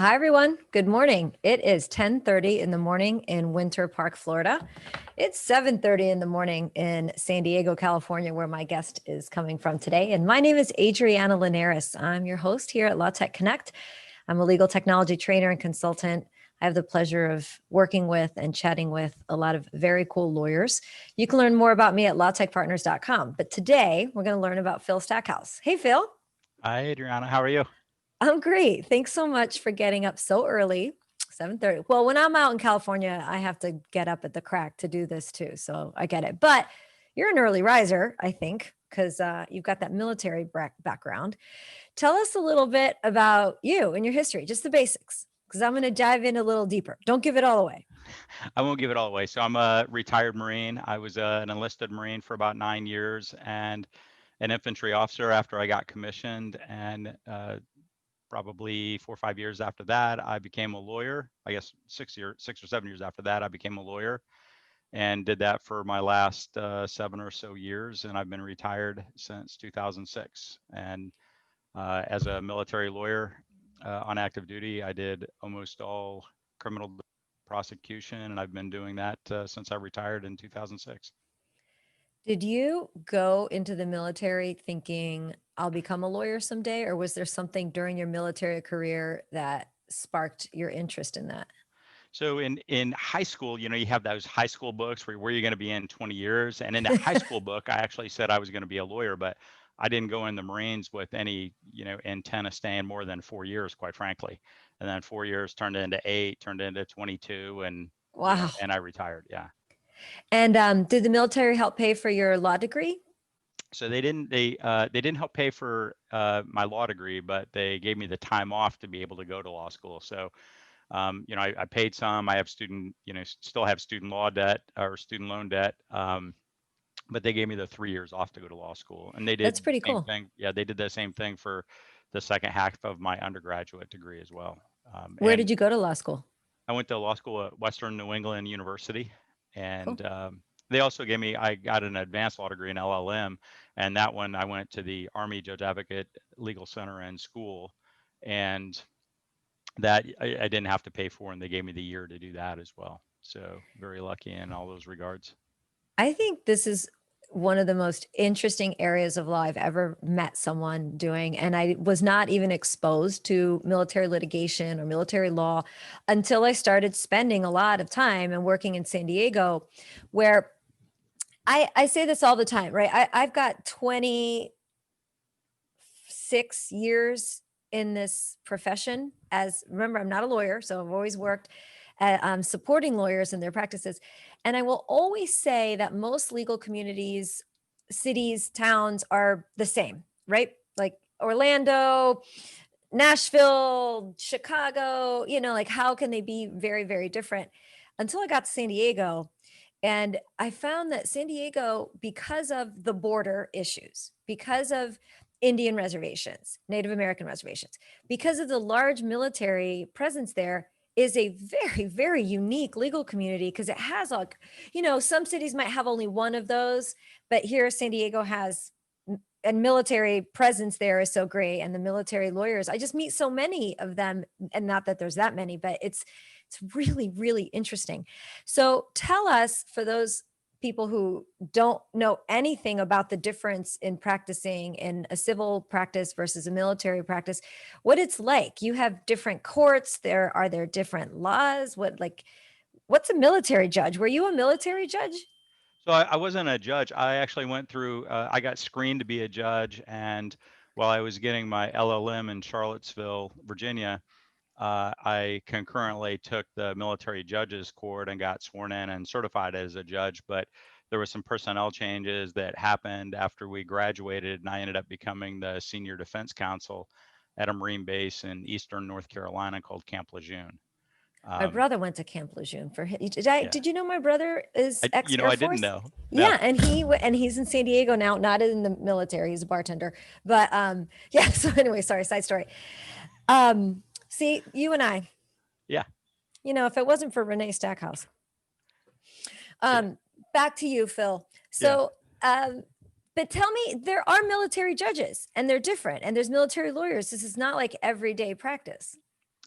Hi, everyone. Good morning. It is 10:30 in the morning in Winter Park, Florida. It's 7:30 in the morning in San Diego, California, where my guest is coming from today. And my name is Adriana Linares. I'm your host here at LawTech Connect. I'm a legal technology trainer and consultant. I have the pleasure of working with and chatting with a lot of very cool lawyers. You can learn more about me at lawtechpartners.com. But today we're going to learn about Phil Stackhouse. Hey, Phil. Hi, Adriana. How are you? I'm great. Thanks so much for getting up so early. 7:30. Well, when I'm out in California, I have to get up at the crack to do this too. So I get it. But you're an early riser, I think, because you've got that military background. Tell us a little bit about you and your history, just the basics, because I'm going to dive in a little deeper. Don't give it all away. I won't give it all away. So I'm a retired Marine. I was an enlisted Marine for about 9 years and an infantry officer after I got commissioned. And probably 4 or 5 years after that, I became a lawyer. I guess 6 or 7 years after that, I became a lawyer and did that for my last 7 or so years. And I've been retired since 2006. And as a military lawyer on active duty, I did almost all criminal prosecution, and I've been doing that since I retired in 2006. Did you go into the military thinking I'll become a lawyer someday, or was there something during your military career that sparked your interest in that? So in high school, you have those high school books where you're going to be in 20 years, and in the high school book, I actually said I was going to be a lawyer, but I didn't go in the Marines with any intent of staying more than 4 years, quite frankly. And then 4 years turned into 8, turned into 22, and Wow. and I retired. Yeah. And did the military help pay for your law degree? So they didn't help pay for my law degree, but they gave me the time off to be able to go to law school. So I paid some. I have still have student law debt or student loan debt, but they gave me the 3 years off to go to law school, and they did That's pretty the same cool. thing. Yeah, they did the same thing for the second half of my undergraduate degree as well. Where And did you go to law school? I went to law school at Western New England University, Cool. and they also gave me. I got an advanced law degree in LLM, and that one I went to the Army Judge Advocate Legal Center and School, and that I didn't have to pay for, and they gave me the year to do that as well. So very lucky in all those regards. I think this is one of the most interesting areas of law I've ever met someone doing. And I was not even exposed to military litigation or military law until I started spending a lot of time and working in San Diego, where I say this all the time, right? I've got 26 years in this profession. As remember, I'm not a lawyer, so I've always worked at supporting lawyers in their practices. And I will always say that most legal communities, cities, towns are the same, right? Like Orlando, Nashville, Chicago, like how can they be very, very different? Until I got to San Diego. And I found that San Diego, because of the border issues, because of Indian reservations, Native American reservations, because of the large military presence there, is a very, very unique legal community because it has like, some cities might have only one of those, but here San Diego has, and military presence there is so great. And the military lawyers, I just meet so many of them, and not that there's that many, but it's really, really interesting. So tell us, for those people who don't know anything about the difference in practicing in a civil practice versus a military practice, what it's like. You have different courts. Are there different laws? What's a military judge? Were you a military judge? So I wasn't a judge. I actually went through. I got screened to be a judge, and while I was getting my LLM in Charlottesville, Virginia, I concurrently took the military judges court and got sworn in and certified as a judge. But there were some personnel changes that happened after we graduated, and I ended up becoming the senior defense counsel at a Marine base in eastern North Carolina called Camp Lejeune. My Um, brother went to Camp Lejeune for yeah, did you know my brother is ex Air I didn't Force? know. No. Yeah, and he's in San Diego now, not in the military. He's a bartender. But yeah, so anyway, sorry, side story. See, you and I, Yeah. if it wasn't for Renee Stackhouse. Yeah. Um, Back to you, Phil. Yeah. So, but tell me, there are military judges and they're different, and there's military lawyers. This is not like everyday practice.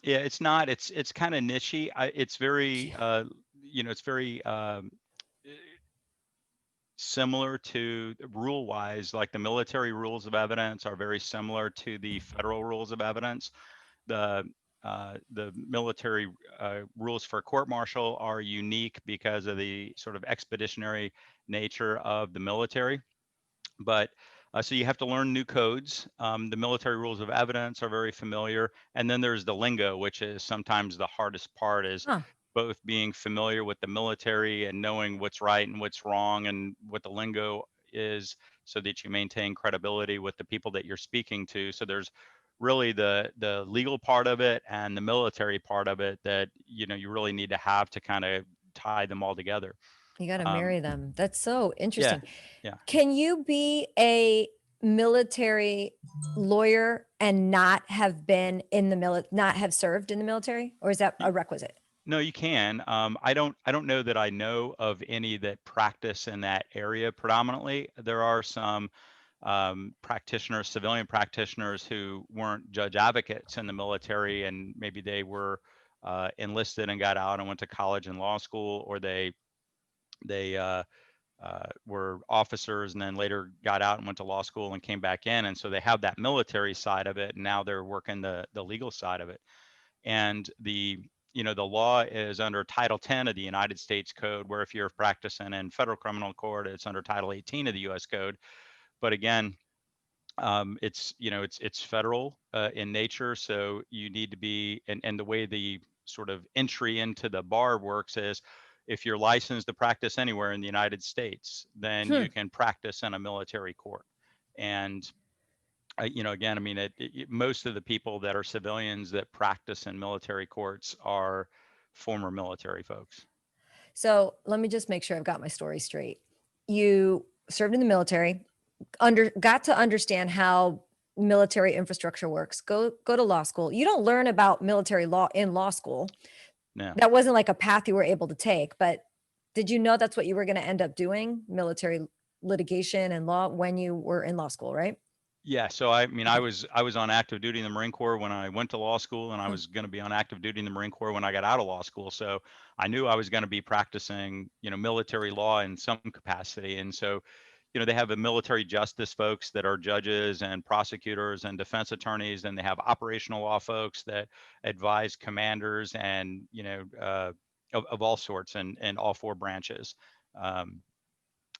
Yeah, it's not. It's kind of nichey. It's very, it's very eh, similar to rule wise, like the military rules of evidence are very similar to the federal rules of evidence. The military rules for court martial are unique because of the sort of expeditionary nature of the military. But so you have to learn new codes. The military rules of evidence are very familiar, and then there's the lingo, which is sometimes the hardest part. Is Huh. both being familiar with the military and knowing what's right and what's wrong and what the lingo is, so that you maintain credibility with the people that you're speaking to. So there's really the legal part of it and the military part of it that you really need to have to kind of tie them all together. You got to Um, marry them. That's so yeah, interesting. yeah. Can you be a military lawyer and not have been in the not have served in the military, or is that a requisite? No, you can. I don't know that I know of any that practice in that area predominantly. There are some practitioners, civilian practitioners who weren't judge advocates in the military, and maybe they were enlisted and got out and went to college and law school, or they were officers and then later got out and went to law school and came back in, and so they have that military side of it, and now they're working the legal side of it. And the law is under Title 10 of the United States Code, where if you're practicing in federal criminal court, it's under Title 18 of the U.S. Code. But again, it's federal in nature, so you need to be, and the way the sort of entry into the bar works is, if you're licensed to practice anywhere in the United States, then Hmm. you can practice in a military court. And again, I mean, most of the people that are civilians that practice in military courts are former military folks. So let me just make sure I've got my story straight. You served in the military, got to understand how military infrastructure works. Go to law school. You don't learn about military law in law school. Yeah. That wasn't like a path you were able to take, but did you know that's what you were going to end up doing? Military litigation and law when you were in law school, right? Yeah, so I mean, I Okay. was I was on active duty in the Marine Corps when I went to law school, and I Huh. was going to be on active duty in the Marine Corps when I got out of law school. So I knew I was going to be practicing, military law in some capacity. And so, they have a military justice folks that are judges and prosecutors and defense attorneys, and they have operational law folks that advise commanders and of all sorts and all four branches. Um,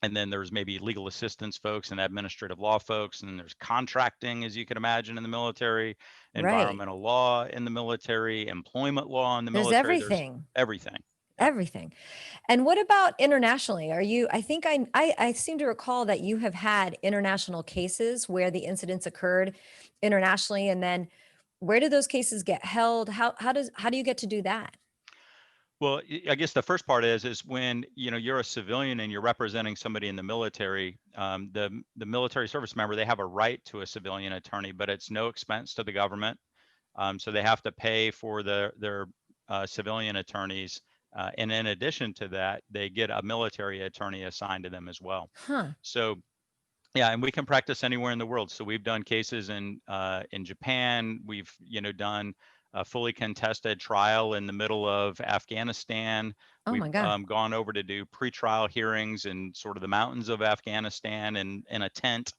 and then there's maybe legal assistance folks and administrative law folks, and then there's contracting, as you can imagine, in the military, Right. environmental law in the military, employment law in the There's military. There's everything. everything. Yeah. Everything. And what about internationally? I think I seem to recall that you have had international cases where the incidents occurred internationally. And then where do those cases get held? How do you get to do that? Well, I guess the first part is when you're a civilian and you're representing somebody in the military. The military service member, they have a right to a civilian attorney, but it's no expense to the government. So they have to pay for their civilian attorneys, and in addition to that, they get a military attorney assigned to them as well. Huh. So yeah, and we can practice anywhere in the world. So we've done cases in Japan. We've done a fully contested trial in the middle of Afghanistan. Oh We've my God. gone over to do pretrial hearings in sort of the mountains of Afghanistan and in a tent.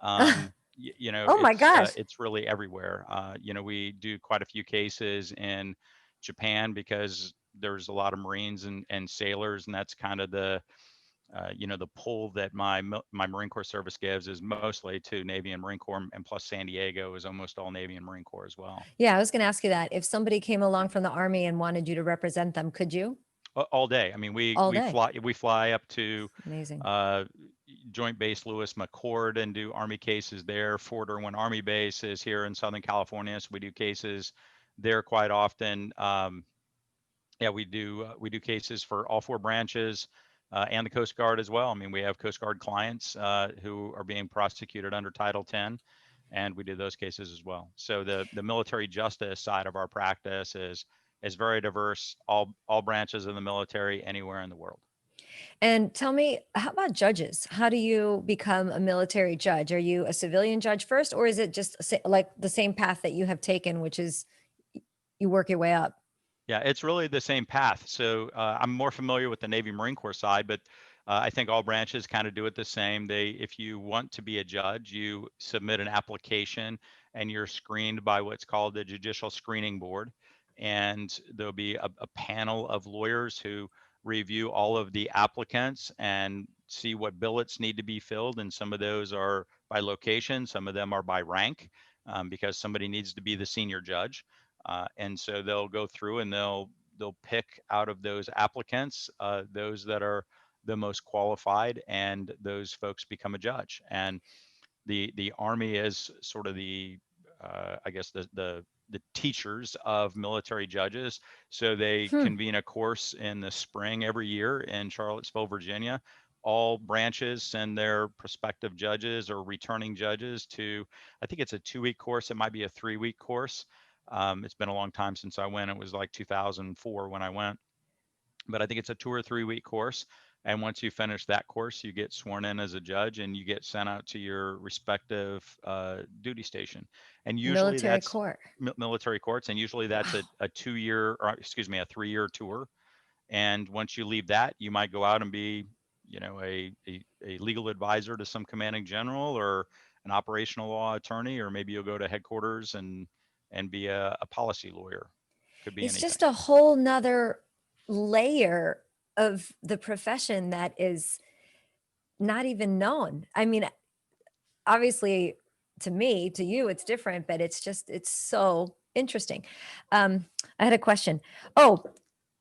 Oh my gosh. It's really everywhere. We do quite a few cases in Japan because there's a lot of Marines and sailors, and that's kind of the pull that my Marine Corps service gives is mostly to Navy and Marine Corps, and plus San Diego is almost all Navy and Marine Corps as well. Yeah, I was going to ask you that. If somebody came along from the army and wanted you to represent them, could you? All day. I mean, we All we day. fly up to Amazing. uh, Joint Base Lewis McChord and do Army cases there. Fort Irwin Army Base is here in Southern California, so we do cases there quite often. Yeah, we do cases for all four branches and the Coast Guard as well. I mean, we have Coast Guard clients who are being prosecuted under Title 10, and we do those cases as well. So the military justice side of our practice is very diverse. All branches of the military, anywhere in the world. And tell me, how about judges? How do you become a military judge? Are you a civilian judge first, or is it just like the same path that you have taken, which is you work your way up. Yeah, it's really the same path. So I'm more familiar with the Navy Marine Corps side, but I think all branches kind of do it the same. If you want to be a judge, you submit an application and you're screened by what's called the Judicial Screening Board. And there'll be a panel of lawyers who review all of the applicants and see what billets need to be filled. And some of those are by location, some of them are by rank, because somebody needs to be the senior judge. And so they'll go through and they'll pick out of those applicants those that are the most qualified, and those folks become a judge. And the Army is sort of the I guess the teachers of military judges. So they Hmm. convene a course in the spring every year in Charlottesville, Virginia. All branches send their prospective judges or returning judges to, I think it's a 2-week course. It might be a 3-week course. It's been a long time since I went. It was like 2004 when I went, but I think it's a 2 or 3-week course. And once you finish that course, you get sworn in as a judge and you get sent out to your respective duty station. And usually Military that's court. military courts, and usually that's Wow. a 2-year, or excuse me, a 3-year tour. And once you leave that, you might go out and be, a legal advisor to some commanding general, or an operational law attorney, or maybe you'll go to headquarters and be a policy lawyer. Could be It's anything. just a whole nother layer of the profession that is not even known. I mean, obviously, to me, to you, it's different, but it's so interesting. I had a question. Oh,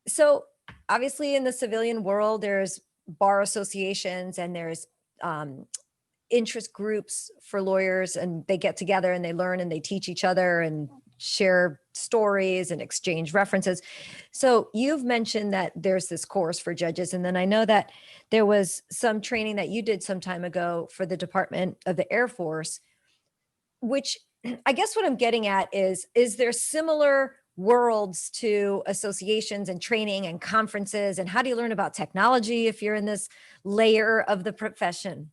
so obviously in the civilian world, there's bar associations and there's um, interest groups for lawyers, and they get together and they learn and they teach each other and share stories and exchange references. So you've mentioned that there's this course for judges, and then I know that there was some training that you did some time ago for the Department of the Air Force, which I guess what I'm getting at is there similar worlds to associations and training and conferences, and how do you learn about technology if you're in this layer of the profession?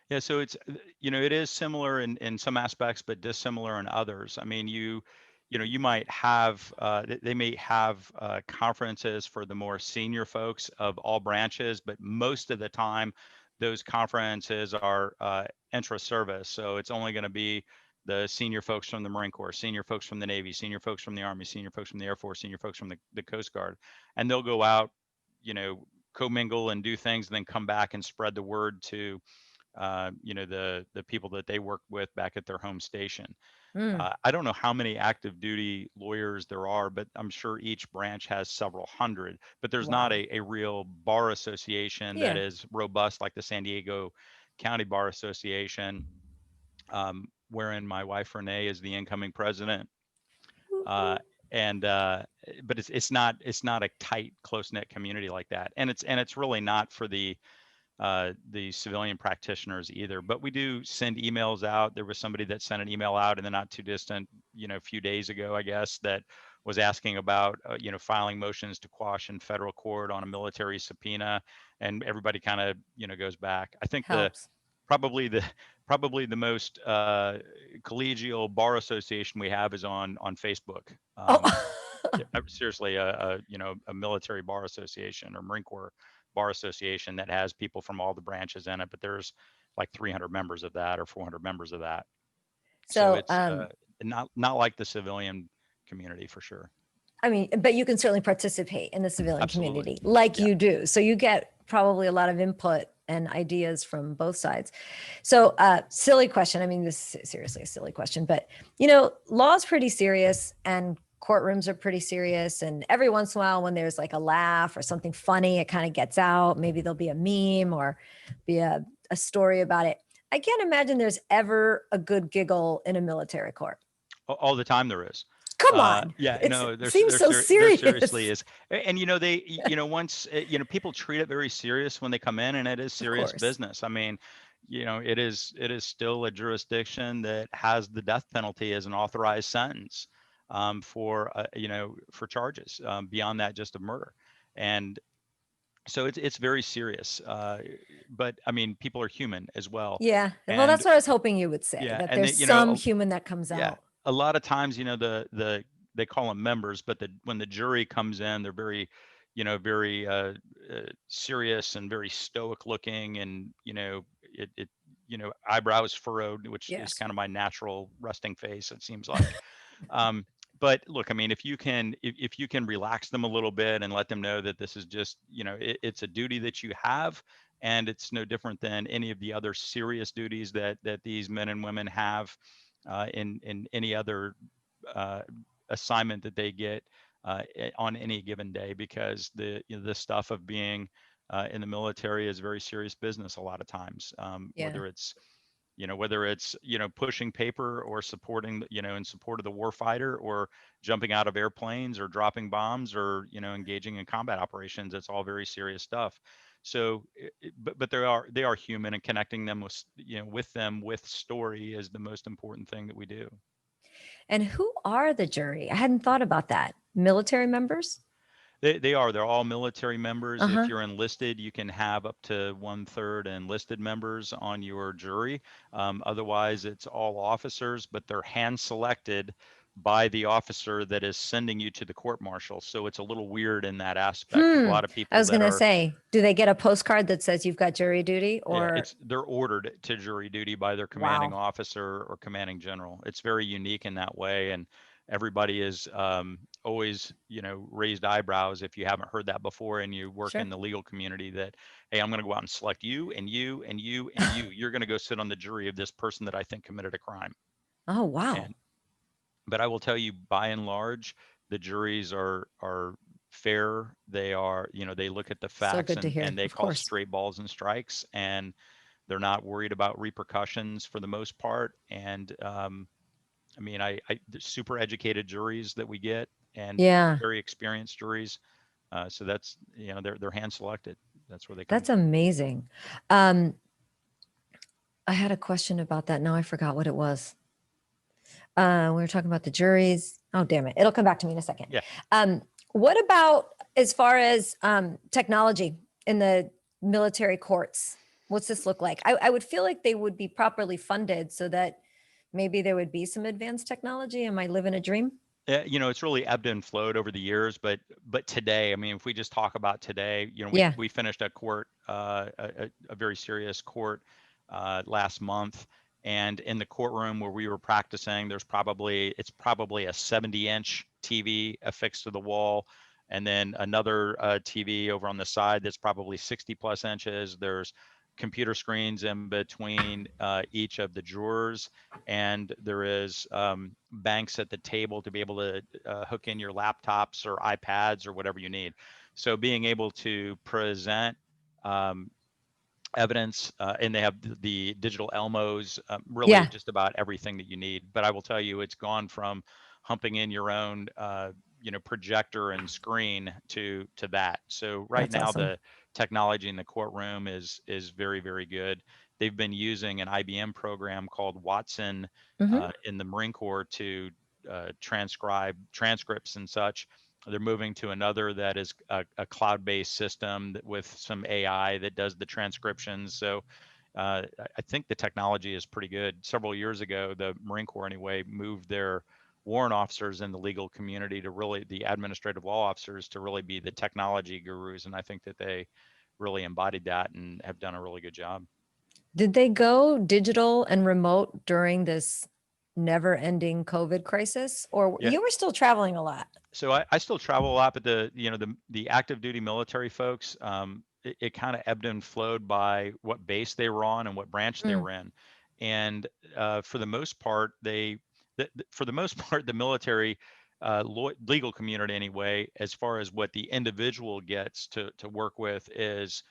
Yeah, so it's it is similar in some aspects, but dissimilar in others. I mean, you might have they may have conferences for the more senior folks of all branches, but most of the time, those conferences are intra-service. So it's only going to be the senior folks from the Marine Corps, senior folks from the Navy, senior folks from the Army, senior folks from the Air Force, senior folks from the Coast Guard, and they'll go out, commingle and do things, and then come back and spread the word to the people that they work with back at their home station. Mm, I don't know how many active duty lawyers there are, but I'm sure each branch has several hundred. But there's not wow. a real bar association that Yeah. is robust like the San Diego County Bar Association, wherein my wife Renee is the incoming president. Uh, Woo-hoo. and but it's not a tight, close knit community like that, and it's really not for the civilian practitioners either. But we do send emails out. There was somebody that sent an email out in the not too distant, few days ago, I guess, that was asking about, filing motions to quash in federal court on a military subpoena, and everybody kind of, goes back. I think Helps. probably the probably the most collegial bar association we have is on Facebook. Oh, Yeah, seriously, a military bar association or Marine Corps bar association that has people from all the branches in it, but there's like 300 members of that or 400 members of that. So so it's not like the civilian community for sure. I mean, but you can certainly participate in the civilian Absolutely. community like Yeah. you do. So you get probably a lot of input and ideas from both sides. So, silly question. I mean, this is seriously a silly question, but law is pretty serious and courtrooms are pretty serious. And every once in a while, when there's like a laugh or something funny, it kind of gets out. Maybe there'll be a meme or be a story about it. I can't imagine there's ever a good giggle in a military court. All the time there is. Come on. Yeah, It no, seems so there seriously serious. is. And once people treat it very serious when they come in, and it is Of serious course. business. I mean, it is still a jurisdiction that has the death penalty as an authorized sentence, for charges beyond that just of murder. And so it's very serious. But I mean, people are human as well. Yeah. Well, And that's what I was hoping you would say, yeah, that and there's some human that comes yeah, out. a lot of times, the they call them members, but when the jury comes in, they're very, very serious and very stoic looking, and it eyebrows furrowed, which is Yes. kind of my natural resting face, it seems like. um, but look, I mean, if you can relax them a little bit and let them know that this is just, it's a duty that you have, and it's no different than any of the other serious duties that these men and women have in any other uh, assignment that they get on any given day, because the stuff of being in the military is very serious business a lot of times, Yeah. whether it's pushing paper or supporting in support of the war fighter, or jumping out of airplanes or dropping bombs, or engaging in combat operations. It's all very serious stuff. So but they are human, and connecting them with them with story is the most important thing that we do. And who are the jury? I hadn't thought about that. Military members? They're all military members. If Uh-huh. you're enlisted, you can have up to 1/3 enlisted members on your jury. Otherwise, it's all officers, but they're hand selected by the officer that is sending you to the court martial. So it's a little weird in that aspect. A Hmm. lot of I people was that gonna are, say, do they get a postcard that says you've got jury duty yeah, or they're ordered to jury duty by their commanding wow. officer or commanding general. It's very unique in that way, and everybody is always, raised eyebrows if you haven't heard that before and you work Sure. in the legal community. That, hey, I'm going to go out and select you and you and you and you. You're going to go sit on the jury of this person that I think committed a crime. Oh, wow. And but I will tell you, by and large, the juries are fair. They are, they look at the So facts, good to and hear. they Of call course. straight balls and strikes, and they're not worried about repercussions for the most part. And I mean, the super educated juries that we get, and Yeah. very experienced juries. So that's, they're hand selected. That's where they come That's from. amazing. Um, I had a question about that. Now I forgot what it was. We were talking about the juries. Oh, damn it. It'll come back to me in a second. Yeah. Um, what about as far as technology in the military courts? What's this look like? I would feel like they would be properly funded so that maybe there would be some advanced technology. Am I living a dream? It's really ebbed and flowed over the years, but today, I mean, if we just talk about today, Yeah. we finished a court, a very serious court last month, and in the courtroom where we were practicing, it's probably a 70-inch TV affixed to the wall, and then another TV over on the side that's probably 60 plus inches. There's computer screens in between each of the jurors, and there is banks at the table to be able to hook in your laptops or iPads or whatever you need. So being able to present um, evidence, and they have the digital Elmos, really Yeah. just about everything that you need. But I will tell you, it's gone from humping in your own, projector and screen to that. So right That's now, awesome. the technology in the courtroom is very, very good. They've been using an IBM program called Watson Hmm. in the Marine Corps to transcribe transcripts and such. They're moving to another that is a cloud-based system with some AI that does the transcriptions. So I think the technology is pretty good. Several years ago, the Marine Corps anyway moved their warrant officers in the legal community to really, the administrative law officers, to really be the technology gurus, and I think that they really embodied that and have done a really good job. Did they go digital and remote during this never ending COVID crisis? Or Yeah, you were still traveling a lot? so I still travel a lot, but the active duty military folks, it kind of ebbed and flowed by what base they were on and what branch they Mm, were in, and for the most part, for the most part, the military legal community anyway, as far as what the individual gets to work with, is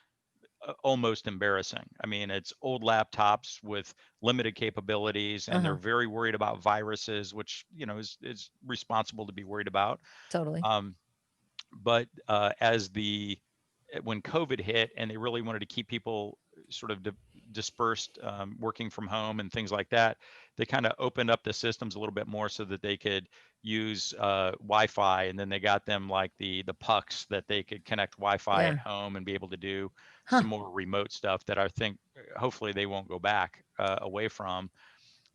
almost embarrassing. I mean, it's old laptops with limited capabilities, and they're uh-huh. very worried about viruses, which is responsible to be worried about. Totally. um, but as when COVID hit and they really wanted to keep people sort of dispersed, working from home and things like that, they kind of opened up the systems a little bit more so that they could use Wi-Fi, and then they got them like the pucks that they could connect Wi-Fi at Yeah. home and be able to do Huh. some more remote stuff that I think hopefully they won't go back away from.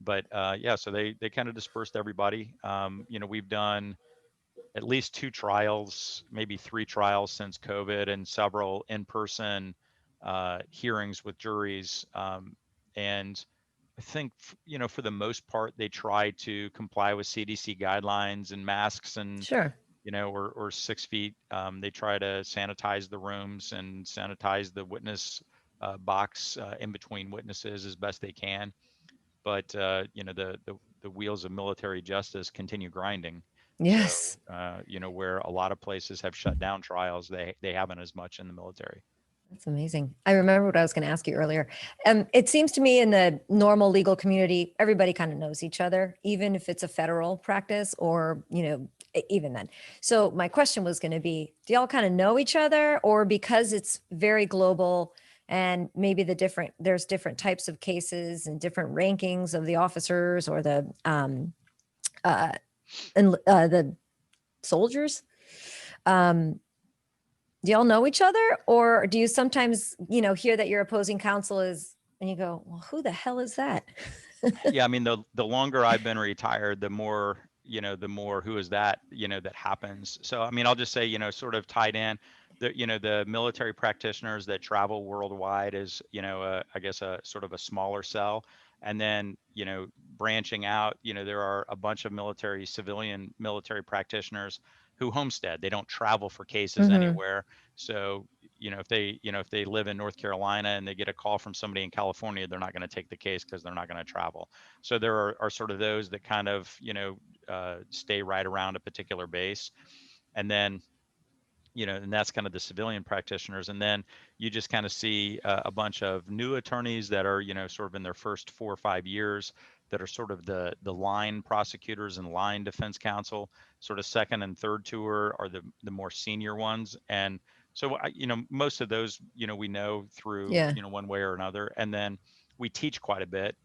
But yeah, so they kind of dispersed everybody. We've done at least 2 trials, maybe 3 trials since COVID, and several in-person hearings with juries. And I think, for the most part, they try to comply with CDC guidelines and masks and, Sure. or 6 feet. They try to sanitize the rooms and sanitize the witness box in between witnesses as best they can. But the wheels of military justice continue grinding. So Yes. where a lot of places have shut down trials, they haven't as much in the military. That's amazing. I remember what I was going to ask you earlier. It seems to me in the normal legal community, everybody kind of knows each other, even if it's a federal practice or, even then. So my question was going to be, do y'all kind of know each other, or because it's very global and maybe there's different types of cases and different rankings of the officers or uh, the soldiers? Um, do y'all know each other, or do you sometimes hear that your opposing counsel is and you go, well, who the hell is that? Yeah, I mean, the longer I've been retired, the more who is that, that happens. So, I mean, I'll just say, sort of tied in, the military practitioners that travel worldwide is, I guess a sort of a smaller cell. And then, branching out, there are a bunch of civilian military practitioners who homestead. They don't travel for cases Hmm. anywhere. So, if they live in North Carolina and they get a call from somebody in California, they're not going to take the case because they're not going to travel. So there are sort of those that kind of stay right around a particular base, and then and that's kind of the civilian practitioners. And then you just kind of see a bunch of new attorneys that are, sort of in their first 4 or 5 years, that are sort of the line prosecutors and line defense counsel. Sort of second and third tour are the more senior ones. And so, most of those, we know through, Yeah. one way or another. And then we teach quite a bit.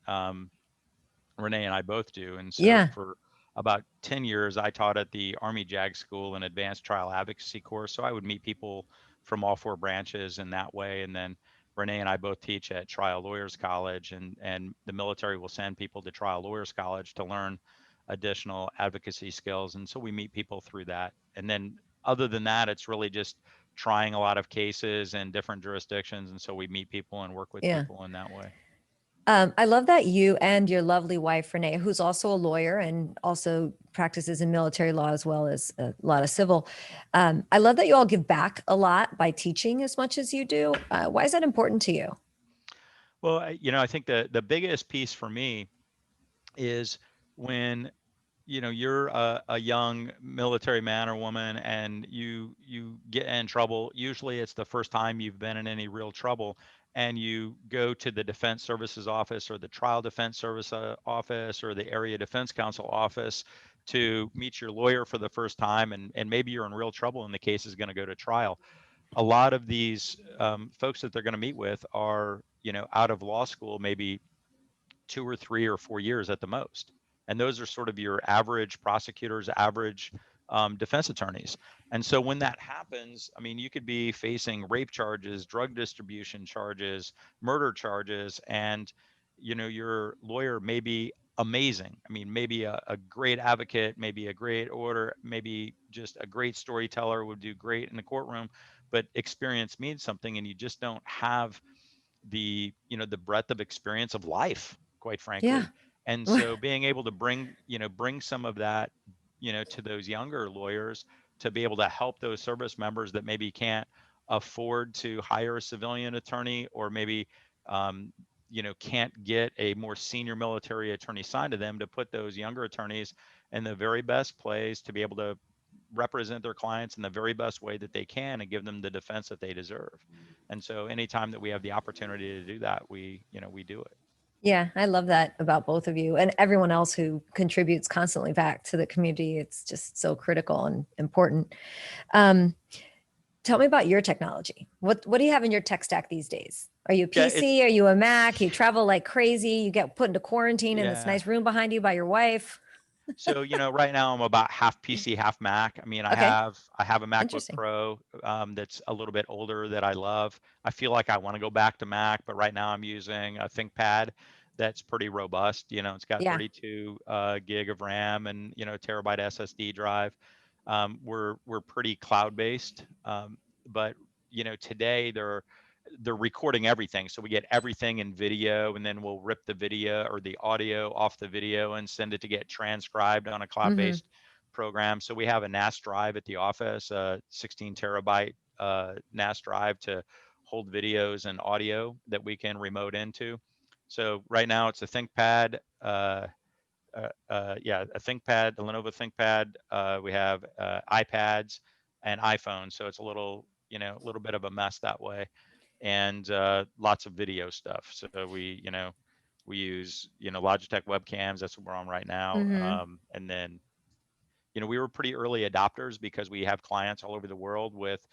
Renee and I both do. And so Yeah. for about 10 years, I taught at the Army JAG School, an advanced trial advocacy course. So I would meet people from all 4 branches in that way. And then Renee and I both teach at Trial Lawyers College, and the military will send people to Trial Lawyers College to learn additional advocacy skills. And so we meet people through that. And then other than that, it's really just trying a lot of cases in different jurisdictions. And so we meet people and work with Yeah. people in that way. I love that you and your lovely wife, Renee, who's also a lawyer and also practices in military law as well as a lot of civil. I love that you all give back a lot by teaching as much as you do. Why is that important to you? Well, I think the biggest piece for me is when you're a young military man or woman, and you get in trouble. Usually it's the first time you've been in any real trouble, and you go to the defense services office or the trial defense service office or the area defense counsel office to meet your lawyer for the first time, and maybe you're in real trouble and the case is going to go to trial. A lot of these folks that they're going to meet with are out of law school, maybe 2 or 3 or 4 years at the most. And those are sort of your average prosecutors, average defense attorneys. And so when that happens, I mean, you could be facing rape charges, drug distribution charges, murder charges, and your lawyer may be amazing. I mean, maybe a great advocate, maybe a great order, maybe just a great storyteller, would do great in the courtroom, but experience means something, and you just don't have the breadth of experience of life, quite Yeah. frankly. And so being able to bring some of that to those younger lawyers, to be able to help those service members that maybe can't afford to hire a civilian attorney, or maybe um, can't get a more senior military attorney assigned to them, to put those younger attorneys in the very best place to be able to represent their clients in the very best way that they can and give them the defense that they deserve. And so anytime that we have the opportunity to do that, we do it. Yeah, I love that about both of you and everyone else who contributes constantly back to the community. It's just so critical and important. Um, Tell me about your technology. What do you have in your tech stack these days? Are you a Yeah, it's PC? Are you a Mac? You travel like crazy. You get put into quarantine in this yeah. nice room behind you by your wife. So, right now I'm about half PC, half Mac. I mean, I Okay, have I have a MacBook interesting. Pro that's a little bit older that I love. I feel like I want to go back to Mac, but right now I'm using a ThinkPad that's pretty robust. It's got Yeah. 32 gig of RAM and terabyte SSD drive. We're pretty cloud based, but today they're recording everything, so we get everything in video, and then we'll rip the video or the audio off the video and send it to get transcribed on a cloud Mm-hmm. based program. So we have a NAS drive at the office, a 16 terabyte NAS drive to hold videos and audio that we can remote into. So right now it's a ThinkPad. Yeah, a ThinkPad, the Lenovo ThinkPad. We have iPads and iPhones, so it's a little bit of a mess that way, and lots of video stuff. So we use Logitech webcams. That's what we're on right now, Mm-hmm. and then we were pretty early adopters because we have clients all over the world with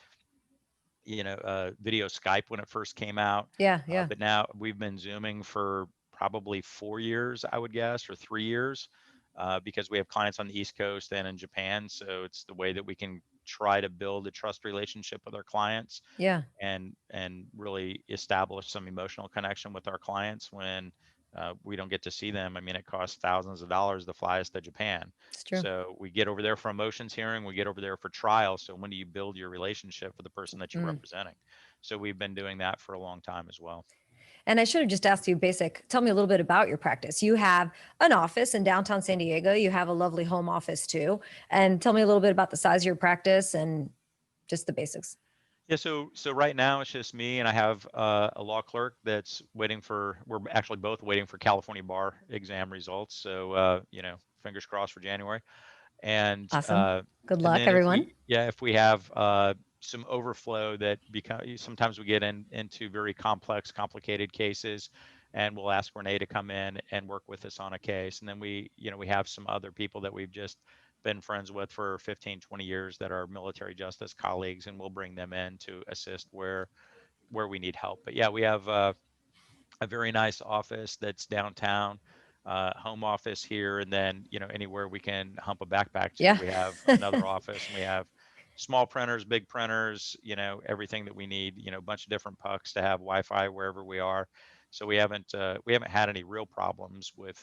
video Skype when it first came out. Yeah, yeah, But now we've been Zooming for probably 4 years, I would guess, or 3 years, because we have clients on the East Coast and in Japan. So it's the way that we can try to build a trust relationship with our clients yeah. and really establish some emotional connection with our clients when we don't get to see them. I mean, it costs thousands of dollars to fly us to Japan. It's true. So we get over there for a motions hearing, we get over there for trial. So when do you build your relationship with the person that you're Mm. representing? So we've been doing that for a long time as well. And I should have just asked you basic. Tell me a little bit about your practice. You have an office in downtown San Diego. You have a lovely home office too. And tell me a little bit about the size of your practice and just the basics. Yeah, so right now it's just me, and I have a law clerk that's waiting for. We're actually both waiting for California bar exam results. So fingers crossed for January. and Awesome. uh, Good and luck, then everyone. if we have some overflow that become sometimes we get into very complex, complicated cases, and we'll ask Renee to come in and work with us on a case, and then we have some other people that we've just been friends with for 15, 20 years that are military justice colleagues, and we'll bring them in to assist where we need help. But yeah, we have a very nice office that's downtown, home office here, and then anywhere we can hump a backpack to, Yeah. we have another office, and we have small printers, big printers, everything that we need, a bunch of different pucks to have Wi-Fi wherever we are. So we haven't had any real problems with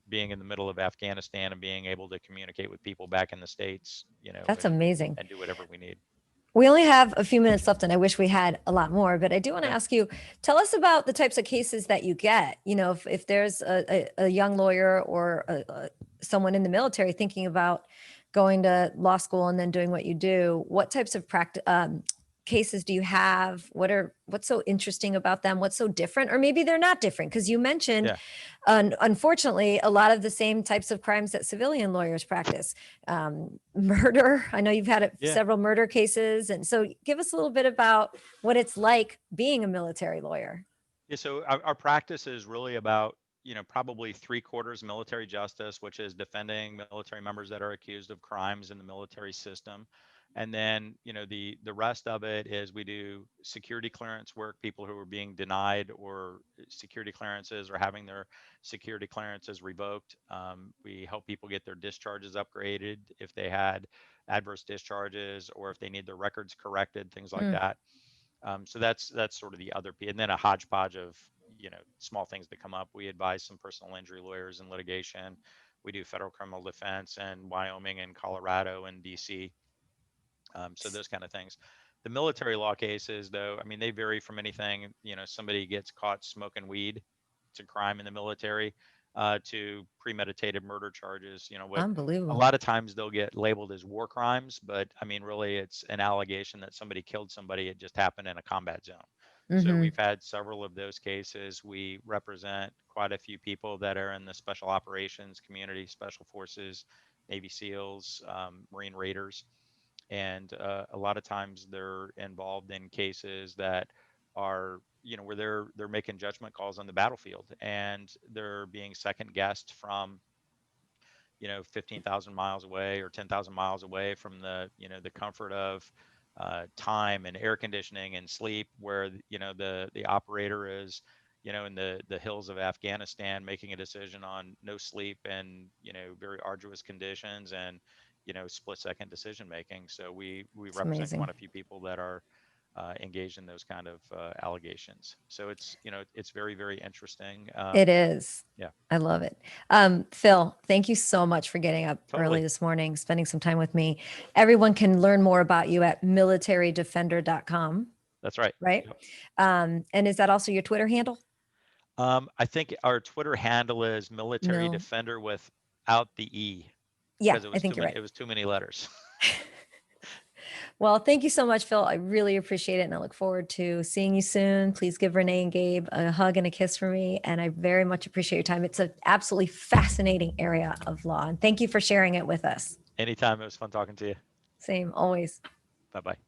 being in the middle of Afghanistan and being able to communicate with people back in the States, That's amazing. and do whatever we need. We only have a few minutes left, and I wish we had a lot more, but I do want to Yeah. ask you, tell us about the types of cases that you get. If there's a young lawyer or someone in the military thinking about going to law school and then doing what you do, what types of cases do you have? What's so interesting about them? What's so different? Or maybe they're not different, because you mentioned, Yeah. unfortunately, a lot of the same types of crimes that civilian lawyers practice. Murder. I know you've had Yeah. several murder cases. And so give us a little bit about what it's like being a military lawyer. Yeah, so our practice is really about, probably three-quarters military justice, which is defending military members that are accused of crimes in the military system. And then, the rest of it is we do security clearance work, people who are being denied or security clearances or having their security clearances revoked. We help people get their discharges upgraded if they had adverse discharges or if they need their records corrected, things like Mm, that. So that's sort of the other piece, and then a hodgepodge of small things that come up. We advise some personal injury lawyers in litigation. We do federal criminal defense in Wyoming and Colorado and DC. So those kind of things. The military law cases, though, I mean, they vary from anything. Somebody gets caught smoking weed, it's a crime in the military, to premeditated murder charges. What a unbelievable. lot of times they'll get labeled as war crimes, but I mean, really, it's an allegation that somebody killed somebody. It just happened in a combat zone. So Hmm. we've had several of those cases. We represent quite a few people that are in the special operations community, special forces, Navy SEALs, Marine Raiders, and a lot of times they're involved in cases that are where they're making judgment calls on the battlefield, and they're being second guessed from 15,000 miles away or 10,000 miles away from the comfort of time and air conditioning and sleep, where the operator is in the hills of Afghanistan making a decision on no sleep and very arduous conditions and split second decision making. So we It's represent amazing. quite a few people that are engaged in those kind of allegations. So it's, it's very, very interesting. It is. Yeah. I love it. Phil, thank you so much for getting up early Totally. this morning, spending some time with me. Everyone can learn more about you at militarydefender.com, That's right. right? Yep. And is that also your Twitter handle? I think our Twitter handle is Military No. Defender without the E, Yeah, because it I was think too you're many. right. It was too many letters. Well, thank you so much, Phil. I really appreciate it. And I look forward to seeing you soon. Please give Renee and Gabe a hug and a kiss for me. And I very much appreciate your time. It's an absolutely fascinating area of law. And thank you for sharing it with us. Anytime. It was fun talking to you. Same, always. Bye bye.